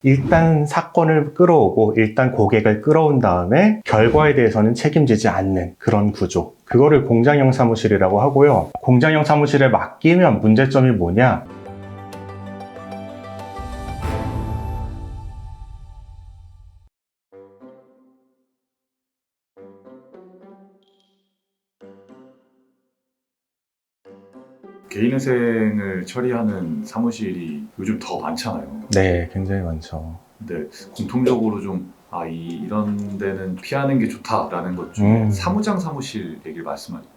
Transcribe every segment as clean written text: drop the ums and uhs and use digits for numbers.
일단 사건을 끌어오고 일단 고객을 끌어온 다음에 결과에 대해서는 책임지지 않는 그런 구조. 그거를 공장형 사무실이라고 하고요. 공장형 사무실에 맡기면 문제점이 뭐냐? 개인회생을 처리하는 사무실이 요즘 더 많잖아요. 네, 굉장히 많죠. 근데 공통적으로 좀 이런 데는 피하는 게 좋다라는 것 중에 사무장 사무실 얘기를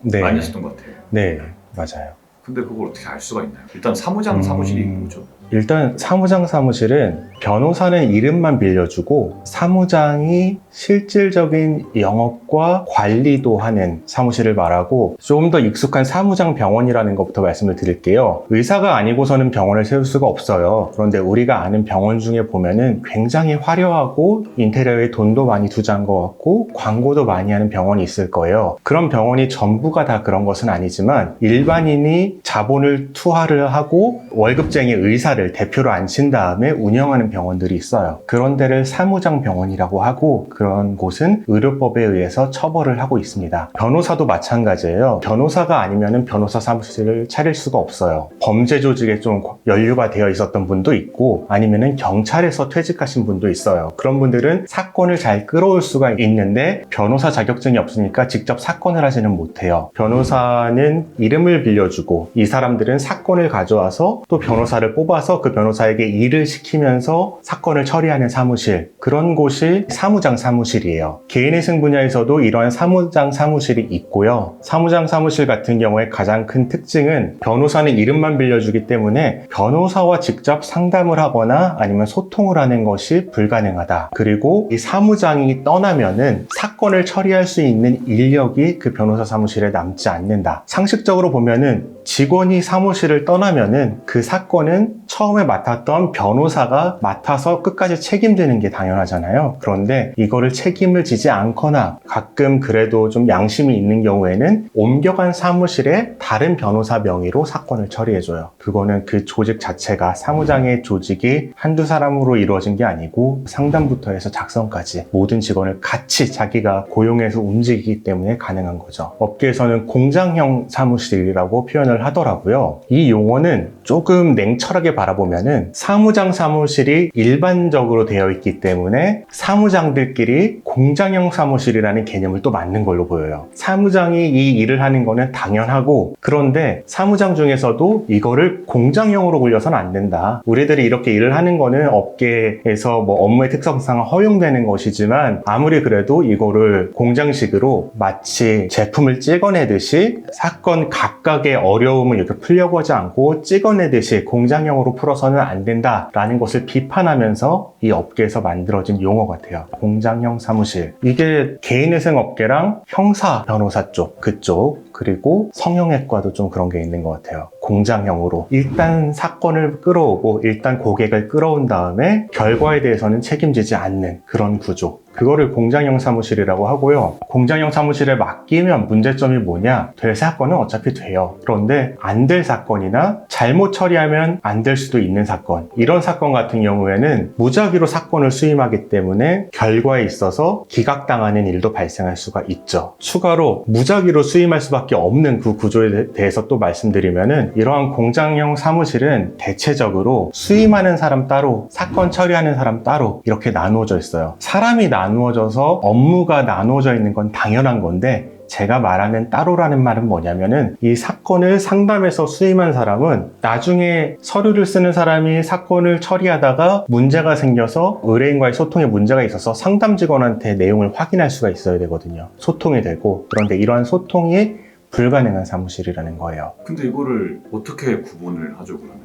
네. 많이 하셨던 것 같아요. 네, 맞아요. 근데 그걸 어떻게 알 수가 있나요? 일단 사무장 사무실이 뭐죠? 일단 사무장 사무실은 변호사는 이름만 빌려주고 사무장이 실질적인 영업과 관리도 하는 사무실을 말하고, 조금 더 익숙한 사무장 병원이라는 것부터 말씀을 드릴게요. 의사가 아니고서는 병원을 세울 수가 없어요. 그런데 우리가 아는 병원 중에 보면은 굉장히 화려하고 인테리어에 돈도 많이 투자한 것 같고 광고도 많이 하는 병원이 있을 거예요. 그런 병원이 전부가 다 그런 것은 아니지만 일반인이 자본을 투하를 하고 월급쟁이 의사를 대표로 앉힌 다음에 운영하는 병원들이 있어요. 그런 데를 사무장 병원이라고 하고, 그런 곳은 의료법에 의해서 처벌을 하고 있습니다. 변호사도 마찬가지예요. 변호사가 아니면 변호사 사무실을 차릴 수가 없어요. 범죄 조직에 좀 연루가 되어 있었던 분도 있고 아니면 경찰에서 퇴직하신 분도 있어요. 그런 분들은 사건을 잘 끌어올 수가 있는데 변호사 자격증이 없으니까 직접 사건을 하지는 못해요. 변호사는 이름을 빌려주고 이 사람들은 사건을 가져와서 또 변호사를 뽑아서 그 변호사에게 일을 시키면서 사건을 처리하는 사무실, 그런 곳이 사무장 사무실이에요. 개인회생 분야에서도 이러한 사무장 사무실이 있고요. 사무장 사무실 같은 경우에 가장 큰 특징은 변호사는 이름만 빌려주기 때문에 변호사와 직접 상담을 하거나 아니면 소통을 하는 것이 불가능하다. 그리고 이 사무장이 떠나면은 사건을 처리할 수 있는 인력이 그 변호사 사무실에 남지 않는다. 상식적으로 보면은 직원이 사무실을 떠나면은 그 사건은 처음에 맡았던 변호사가 맡아서 끝까지 책임지는 게 당연하잖아요. 그런데 이거를 책임을 지지 않거나 가끔 그래도 좀 양심이 있는 경우에는 옮겨간 사무실에 다른 변호사 명의로 사건을 처리해줘요. 그거는 그 조직 자체가, 사무장의 조직이 한두 사람으로 이루어진 게 아니고 상담부터 해서 작성까지 모든 직원을 같이 자기가 고용해서 움직이기 때문에 가능한 거죠. 업계에서는 공장형 사무실이라고 표현을 하더라고요. 이 용어는 조금 냉철하게 바라보면은 사무장 사무실이 일반적으로 되어 있기 때문에 사무장들끼리 공장형 사무실이라는 개념을 또 맞는 걸로 보여요. 사무장이 이 일을 하는 거는 당연하고, 그런데 사무장 중에서도 이거를 공장형으로 굴려서는 안 된다. 우리들이 이렇게 일을 하는 거는 업계에서 업무의 특성상 허용되는 것이지만 아무리 그래도 이거를 공장식으로 마치 제품을 찍어내듯이 사건 각각의 어려움을 이렇게 풀려고 하지 않고 찍어내듯이 공장형으로 풀어서는 안 된다라는 것을 비판하면서 이 업계에서 만들어진 용어 같아요. 공장형 사무실. 이게 개인회생 업계랑 형사 변호사 쪽, 그쪽, 그리고 성형외과도 좀 그런 게 있는 것 같아요. 공장형으로 일단 사건을 끌어오고 일단 고객을 끌어온 다음에 결과에 대해서는 책임지지 않는 그런 구조. 그거를 공장형 사무실이라고 하고요. 공장형 사무실에 맡기면 문제점이 뭐냐? 될 사건은 어차피 돼요. 그런데 안 될 사건이나 잘못 처리하면 안 될 수도 있는 사건, 이런 사건 같은 경우에는 무작위로 사건을 수임하기 때문에 결과에 있어서 기각당하는 일도 발생할 수가 있죠. 추가로 무작위로 수임할 수밖에 없는 그 구조에 대해서 또 말씀드리면은, 이러한 공장형 사무실은 대체적으로 수임하는 사람 따로, 사건 처리하는 사람 따로 이렇게 나누어져 있어요. 사람이 나누어져서 업무가 나누어져 있는 건 당연한 건데, 제가 말하는 따로라는 말은 뭐냐면은, 이 사건을 상담해서 수임한 사람은 나중에 서류를 쓰는 사람이 사건을 처리하다가 문제가 생겨서 의뢰인과의 소통에 문제가 있어서 상담 직원한테 내용을 확인할 수가 있어야 되거든요. 소통이 되고. 그런데 이러한 소통이 불가능한 사무실이라는 거예요. 근데 이거를 어떻게 구분을 하죠, 그러면?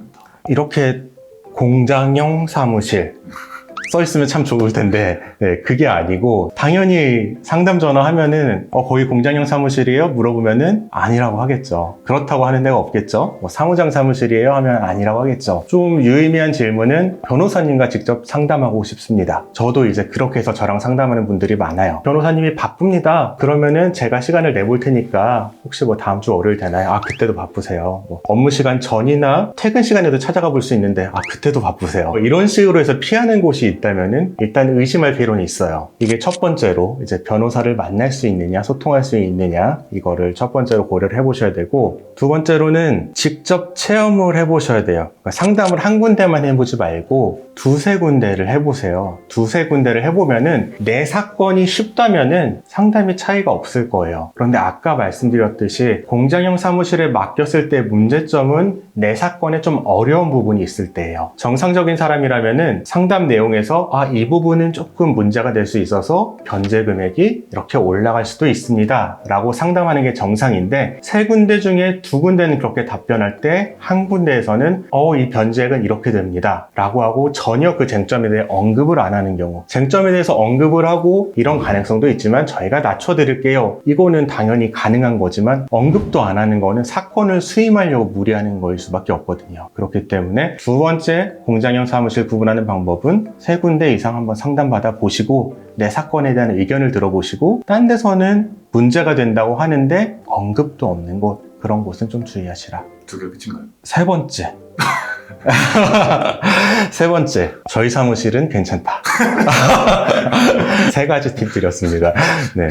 이렇게 공장형 사무실, 써 있으면 참 좋을 텐데 네, 그게 아니고 당연히 상담 전화하면은 거기 공장형 사무실이에요? 물어보면은 아니라고 하겠죠. 그렇다고 하는 데가 없겠죠. 뭐 사무장 사무실이에요? 하면 아니라고 하겠죠. 좀 유의미한 질문은 변호사님과 직접 상담하고 싶습니다. 저도 이제 그렇게 해서 저랑 상담하는 분들이 많아요. 변호사님이 바쁩니다. 그러면은 제가 시간을 내볼 테니까 혹시 뭐 다음 주 월요일 되나요? 아 그때도 바쁘세요. 뭐 업무 시간 전이나 퇴근 시간에도 찾아가 볼 수 있는데 아 그때도 바쁘세요. 뭐 이런 식으로 해서 피하는 곳이 있다면은 일단 의심할 필요는 있어요. 이게 첫 번째로 이제 변호사를 만날 수 있느냐 소통할 수 있느냐 이거를 첫 번째로 고려를 해보셔야 되고, 두 번째로는 직접 체험을 해보셔야 돼요. 그러니까 상담을 한 군데만 해보지 말고 두세 군데를 해보세요. 두세 군데를 해보면은 내 사건이 쉽다면은 상담이 차이가 없을 거예요. 그런데 아까 말씀드렸듯이 공장형 사무실에 맡겼을 때 문제점은 내 사건에 좀 어려운 부분이 있을 때예요. 정상적인 사람이라면은 상담 내용에서 이 부분은 조금 문제가 될 수 있어서 변제 금액이 이렇게 올라갈 수도 있습니다 라고 상담하는 게 정상인데, 세 군데 중에 두 군데는 그렇게 답변할 때 한 군데에서는 이 변제액은 이렇게 됩니다 라고 하고 전혀 그 쟁점에 대해 언급을 안 하는 경우, 쟁점에 대해서 언급을 하고 이런 가능성도 있지만 저희가 낮춰드릴게요, 이거는 당연히 가능한 거지만 언급도 안 하는 거는 사건을 수임하려고 무리하는 거일 수밖에 없거든요. 그렇기 때문에 두 번째 공장형 사무실 구분하는 방법은 세 군데 이상 한번 상담받아 보시고 내 사건에 대한 의견을 들어보시고, 딴 데서는 문제가 된다고 하는데 언급도 없는 곳, 그런 곳은 좀 주의하시라. 두 개 끝인가요? 세 번째. 세 번째, 저희 사무실은 괜찮다. 세 가지 팁 드렸습니다. 네.